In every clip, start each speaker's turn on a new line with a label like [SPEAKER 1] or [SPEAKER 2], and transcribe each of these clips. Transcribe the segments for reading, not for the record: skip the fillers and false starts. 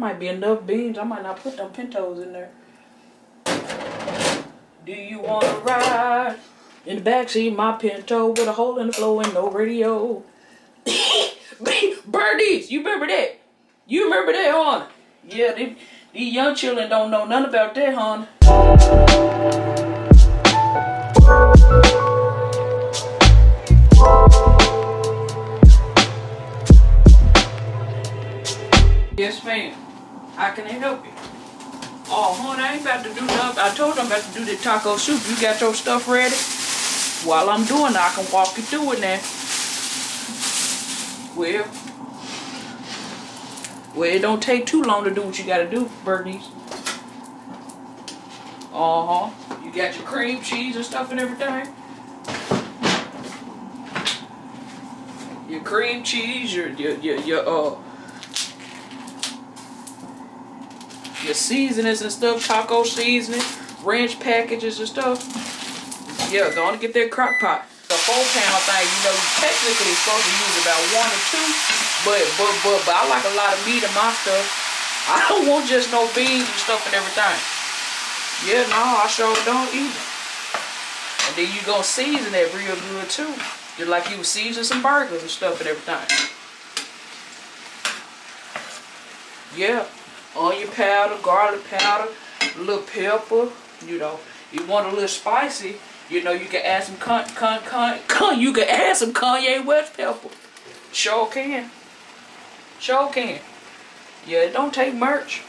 [SPEAKER 1] might be enough beans. I might not put them pintos in there. Do you want to ride in the backseat my pinto with a hole in the floor and no radio? Birdies, you remember that? You remember that, hon? Yeah, these young children don't know nothing about that, hon. Yes, ma'am. How can I help you? Oh, hon, I ain't about to do nothing. I told you I'm about to do the taco soup. You got your stuff ready? While I'm doing it, I can walk you through it now. Well, it don't take too long to do what you gotta do, Bernice. You got your cream cheese and stuff and everything. Your cream cheese, your seasonings and stuff, taco seasoning, ranch packages and stuff. Yeah, go on and get that crock pot. The 4-pound thing, you know, technically supposed to use about 1 or 2, but I like a lot of meat in my stuff. I don't want just no beans and stuff and everything. Yeah, no, I sure don't either. And then you gonna season that real good too. Just like you would season some burgers and stuff and everything. Yeah. Onion powder, garlic powder, a little pepper. You know, you want a little spicy. You know, you can add some you can add some Kanye West pepper. Sure can. Sure can. Yeah, it don't take much.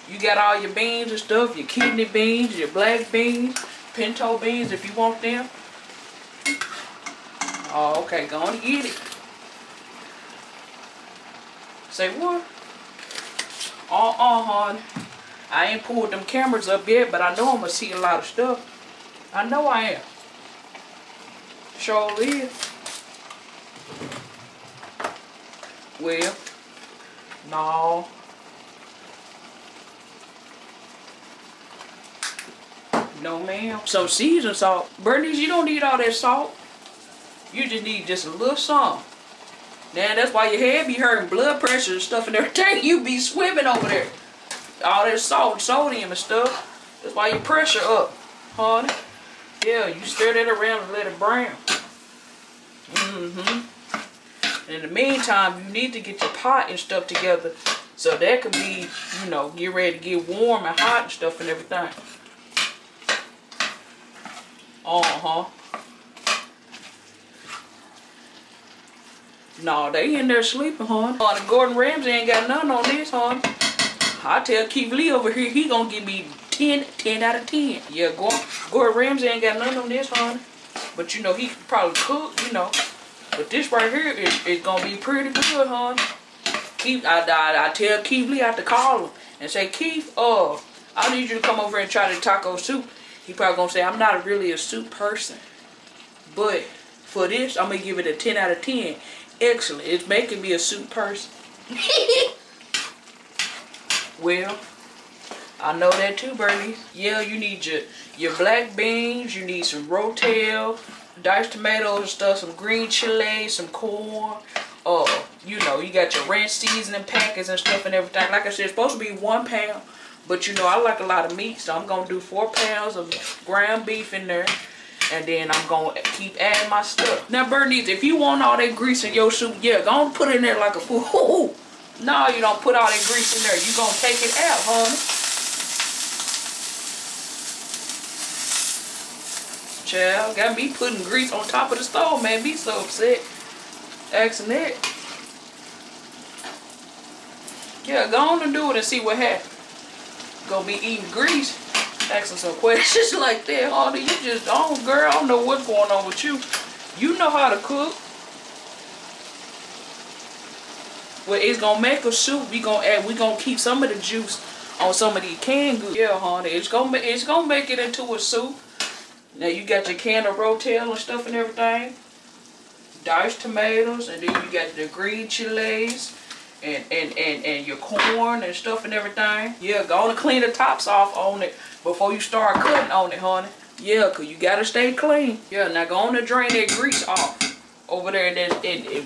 [SPEAKER 1] You got all your beans and stuff, your kidney beans, your black beans, pinto beans if you want them. Oh, okay, go on and get it. Say what? Hon. I ain't pulled them cameras up yet, but I know I'm gonna see a lot of stuff. I know I am. Sure is. Well, no. No, ma'am. Some seasoned salt. Bernice, you don't need all that salt. You just need just a little salt. Now, that's why your head be hurting, blood pressure and stuff and everything. You be swimming over there. All that salt and sodium and stuff. That's why your pressure up, honey. Yeah, you stir that around and let it brown. In the meantime, you need to get your pot and stuff together so that can be, you know, get ready to get warm and hot and stuff and everything. No, they in there sleeping, hon. Gordon Ramsay ain't got none on this, hon. I tell Keith Lee over here, he gonna give me 10 out of 10. Yeah, Gordon Ramsay ain't got none on this, hon. But you know, he probably cook, you know. But this right here is gonna be pretty good, hon. Keith, I tell Keith Lee I have to call him and say, Keith, I need you to come over and try the taco soup. He probably gonna say, I'm not really a soup person. But for this, I'm gonna give it a 10 out of 10. Excellent. It's making me a soup person. Well, I know that too, Bernie. Yeah, you need your black beans. You need some rotel, diced tomatoes and stuff, some green chili, some corn. You know, you got your ranch seasoning packets and stuff and everything. Like I said, it's supposed to be 1 pound. But you know, I like a lot of meat, so I'm going to do 4 pounds of ground beef in there. And then I'm going to keep adding my stuff. Now, Bernice, if you want all that grease in your soup, yeah, go on put it in there like a fool. No, you don't put all that grease in there. You going to take it out, honey. Child, got me putting grease on top of the stove, man. Be so upset. Asking that. Yeah, go on and do it and see what happens. Gonna be eating grease. Asking some questions like that, honey. You just, girl, I don't know what's going on with you. You know how to cook. Well, it's gonna make a soup. We gonna keep some of the juice on some of these canned goods. Yeah, honey. It's gonna make it into a soup. Now you got your can of rotel and stuff and everything. Diced tomatoes, and then you got the green chilies. And your corn and stuff and everything. Yeah, go on and clean the tops off on it before you start cutting on it, honey. Yeah, because you got to stay clean. Yeah, now go on and drain that grease off over there and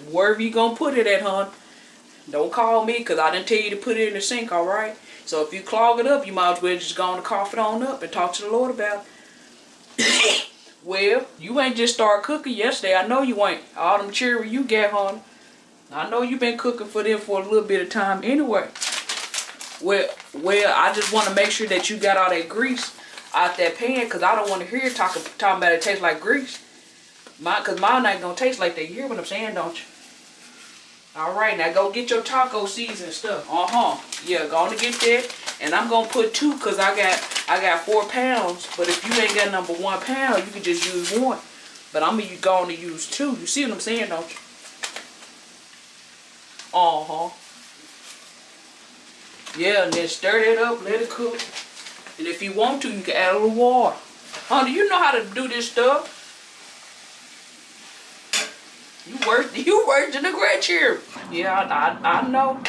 [SPEAKER 1] wherever you going to put it at, honey. Don't call me because I didn't tell you to put it in the sink, all right? So if you clog it up, you might as well just go on and cough it on up and talk to the Lord about it. Well, you ain't just started cooking yesterday. I know you ain't. All them children you got, honey. I know you been cooking for them for a little bit of time anyway. Well, I just want to make sure that you got all that grease out that pan because I don't want to hear you talking about it tastes like grease. Because mine ain't going to taste like that. You hear what I'm saying, don't you? All right, now go get your taco season stuff. Yeah, go on and get that. And I'm going to put 2 because I got 4 pounds. But if you ain't got number 1 pound, you can just use 1. But I'm going to go on to use 2. You see what I'm saying, don't you? Yeah, and then stir that up, let it cook. And if you want to, you can add a little water. Honey, you know how to do this stuff. You worked in the grandchild. Yeah, I know.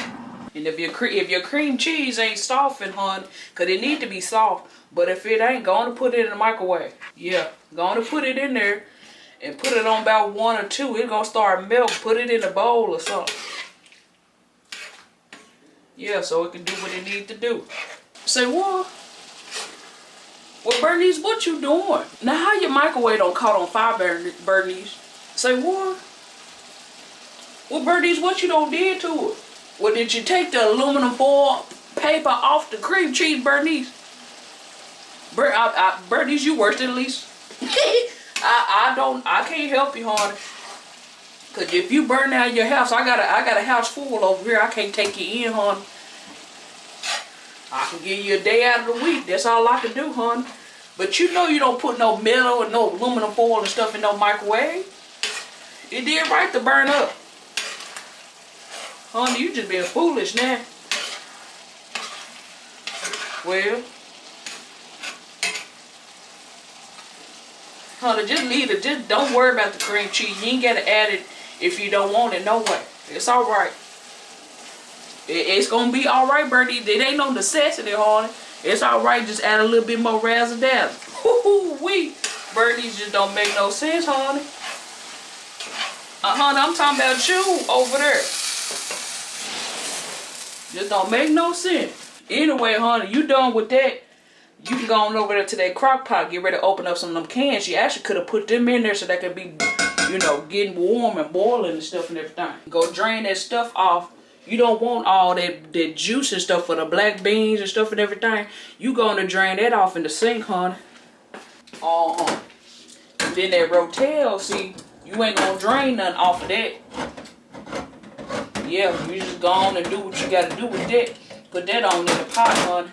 [SPEAKER 1] And if your cream cheese ain't softened, hon, cause it need to be soft. But if it ain't, go on and put it in the microwave. Yeah, go on and put it in there, and put it on about 1 or 2. It's gonna start melting. Put it in a bowl or something. Yeah, so it can do what it needs to do. Say what? Well, Bernice, what you doing? Now, how your microwave don't caught on fire, Bernice? Say what? Well, Bernice, what you done did to it? Well, did you take the aluminum foil paper off the cream cheese, Bernice? Bernice, you worse than Lisa. I can't help you, honey. Cause if you burn out your house, I got a house full over here. I can't take you in, honey. I can give you a day out of the week. That's all I can do, honey. But you know you don't put no metal and no aluminum foil and stuff in no microwave. It did right to burn up. Honey, you just being foolish now. Well, honey, just leave it. Just don't worry about the cream cheese. You ain't got to add it if you don't want it, no way. It's all right. It's going to be all right, Bernie. It ain't no necessity, honey. It's all right. Just add a little bit more razzle-dazzle. Woo-wee. Bernies just don't make no sense, honey. Honey, I'm talking about you over there. Just don't make no sense. Anyway, honey, you done with that. You can go on over there to that crock pot. Get ready to open up some of them cans. You actually could have put them in there so they could be, you know, getting warm and boiling and stuff and everything. Go drain that stuff off. You don't want all that juice and stuff for the black beans and stuff and everything. You going to drain that off in the sink, honey. And then that rotel, see, you ain't going to drain nothing off of that. Yeah, you just go on and do what you got to do with that. Put that on in the pot, honey.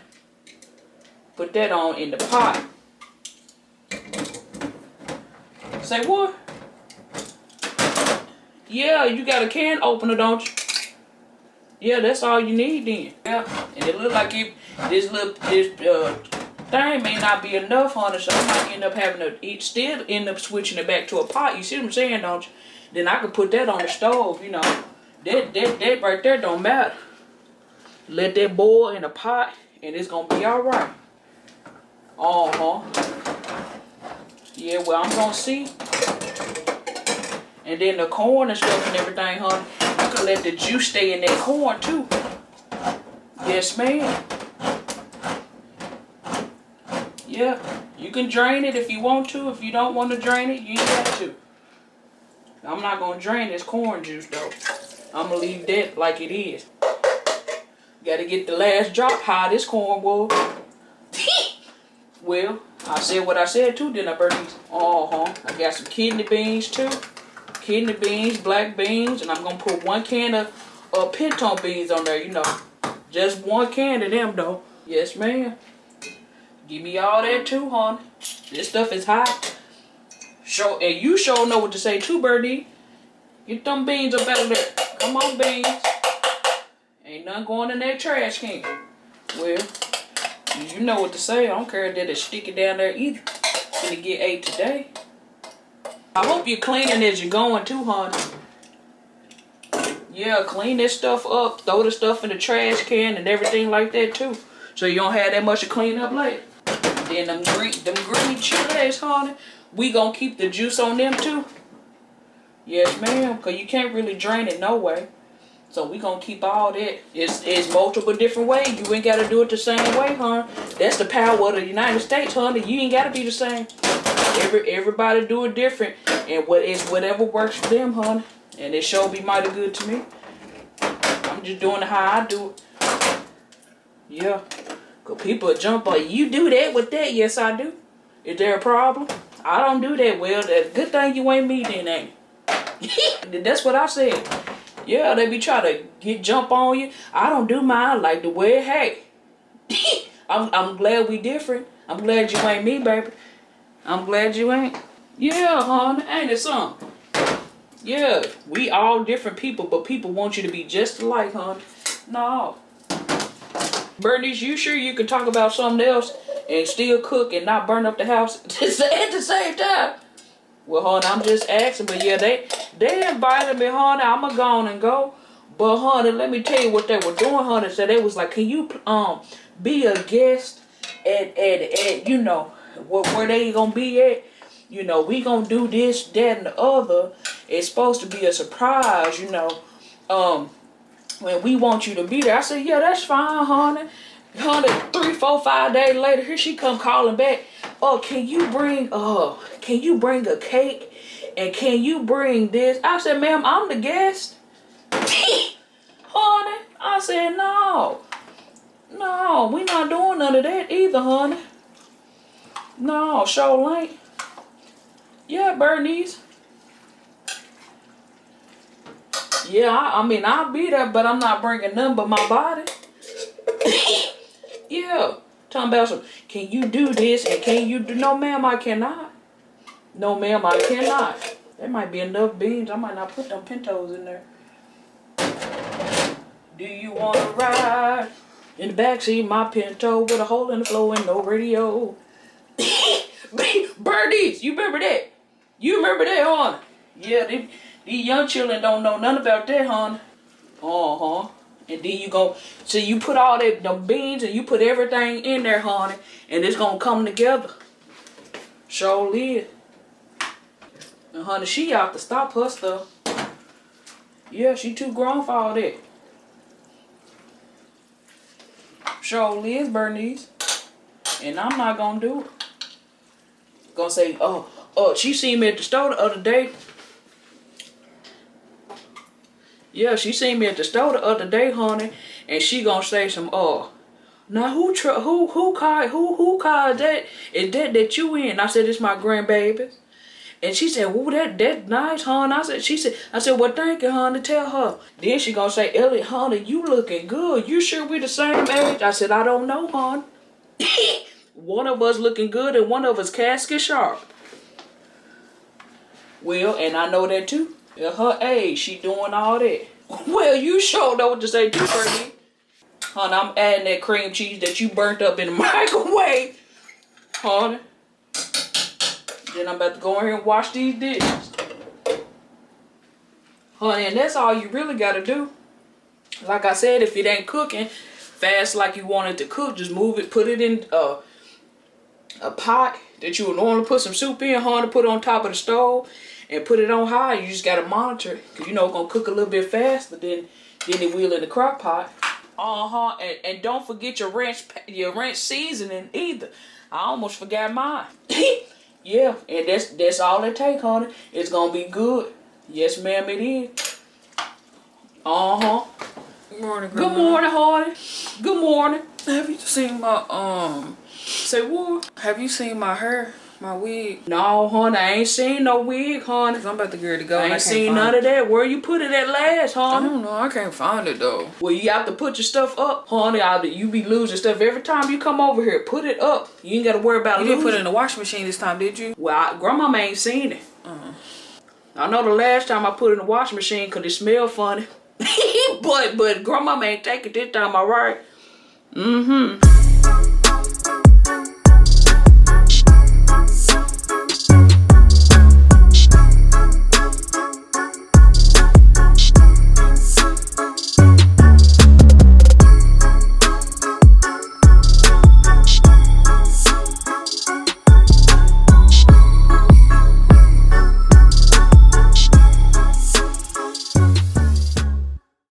[SPEAKER 1] Put that on in the pot. Say what? Yeah, you got a can opener, don't you? Yeah, that's all you need then. Yeah, and it look like this thing may not be enough, honey, so I might end up having to still end up switching it back to a pot. You see what I'm saying, don't you? Then I could put that on the stove, you know. That right there don't matter. Let that boil in a pot, and it's gonna be all right. Yeah, well, I'm gonna see. And then the corn and stuff and everything, honey. You can let the juice stay in that corn too. Yes, ma'am. Yeah, you can drain it if you want to. If you don't want to drain it, you ain't got to. I'm not gonna drain this corn juice though. I'm gonna leave that like it is. Gotta get the last drop how this corn was. Well, I said what I said too, didn't I, Bernice? I got some kidney beans too. Kidney beans, black beans, and I'm gonna put 1 can of pinto beans on there, you know. Just 1 can of them though. Yes, ma'am. Give me all that too, honey. This stuff is hot. And you sure know what to say too, Birdie. Get them beans up out of there. Come on, beans. Ain't nothing going in that trash can. Well, you know what to say. I don't care that it's sticky down there either. Gonna get ate today. I hope you're cleaning as you're going too, honey. Yeah, clean this stuff up. Throw the stuff in the trash can and everything like that too. So you don't have that much to clean up later. Then them green chilies, honey. We gonna keep the juice on them too. Yes, ma'am. Because you can't really drain it no way. So we gonna keep all that. It's multiple different ways. You ain't gotta do it the same way, huh? That's the power of the United States, honey. You ain't gotta be the same. Everybody do it different, and whatever works for them, honey. And it sure be mighty good to me. I'm just doing it how I do it. Yeah. Cause people jump on you do that with that. Yes, I do. Is there a problem? I don't do that. Well, that's a good thing you ain't me then, ain't it? That's what I said. Yeah, they be trying to jump on you. I don't do mine like the way, hey. I'm glad we different. I'm glad you ain't me, baby. I'm glad you ain't. Yeah, hon. Ain't it something? Yeah, we all different people, but people want you to be just alike, hon. No. Bernice, you sure you can talk about something else and still cook and not burn up the house at the same time? Well, hon, I'm just asking, but yeah, they invited me, honey. I'ma go on and go. But honey, let me tell you what they were doing, honey. So they was like, can you be a guest at you know where they gonna be at? You know, we gonna do this, that, and the other. It's supposed to be a surprise, you know. When we want you to be there. I said, yeah, that's fine, honey. Honey, 3, 4, 5 days later, here she come calling back. Oh, can you bring a cake? And can you bring this? I said, ma'am, I'm the guest. Honey, I said, no, we not doing none of that either, honey. No, sure ain't. Yeah, Bernice. Yeah, I mean, I'll be there, but I'm not bringing nothing but my body. Yeah. Talking about some, can you do this and can you do, no ma'am, I cannot. No ma'am, I cannot. There might be enough beans. I might not put them pintos in there. Do you want to ride in the backseat my pinto with a hole in the floor and no radio? Birdies, you remember that? You remember that, hon? Yeah, these young children don't know nothing about that, hon. Uh-huh. And then you go, so you put all that, the beans, and you put everything in there, honey, and it's gonna come together. Sure live. And honey, she out to stop her stuff. Yeah, she too grown for all that. Sure live, Bernice. And I'm not gonna do it. Gonna say, oh, she seen me at the store the other day. Yeah, she seen me at the store the other day, honey, and she gonna say some, now who called that? Is that you in? I said, it's my grandbabies. And she said, "Ooh, that's nice, hon." I said, "Well, thank you, honey. Tell her." Then she gonna say, "Elliot, honey, you looking good. You sure we the same age?" I said, "I don't know, hon." One of us looking good and one of us casket sharp. Well, and I know that too. At her age, she doing all that. Well, you sure know what to say too, Fergie. Honey, I'm adding that cream cheese that you burnt up in the microwave. Honey. Then I'm about to go in here and wash these dishes. Honey, and that's all you really got to do. Like I said, if it ain't cooking fast like you want it to cook, just move it, put it in a pot that you would normally put some soup in, honey, put it on top of the stove and put it on high. You just got to monitor it because you know it's going to cook a little bit faster than it will in the crock pot. And don't forget your ranch seasoning either. I almost forgot mine. Yeah, and that's all it take, honey. It's gonna be good. Yes, ma'am, it is.
[SPEAKER 2] Good morning, Grandma.
[SPEAKER 1] Good morning, honey. Good morning.
[SPEAKER 2] Have you seen my
[SPEAKER 1] Say what?
[SPEAKER 2] have you seen my hair? My wig?
[SPEAKER 1] No, honey, I ain't seen no wig, honey.
[SPEAKER 2] I'm about to get ready to go.
[SPEAKER 1] I ain't seen none of that. Where you put it at last,
[SPEAKER 2] I
[SPEAKER 1] honey?
[SPEAKER 2] don't know. I can't find it though.
[SPEAKER 1] Well, you have to put your stuff up, honey. You be losing stuff every time you come over here. Put it up. You ain't got to worry about
[SPEAKER 2] You
[SPEAKER 1] losing.
[SPEAKER 2] didn't put it in the washing machine this time, did you?
[SPEAKER 1] Well, Grandmama ain't seen it. I know the last time I put it in the washing machine because it smelled funny. but Grandmama ain't take it this time, all right?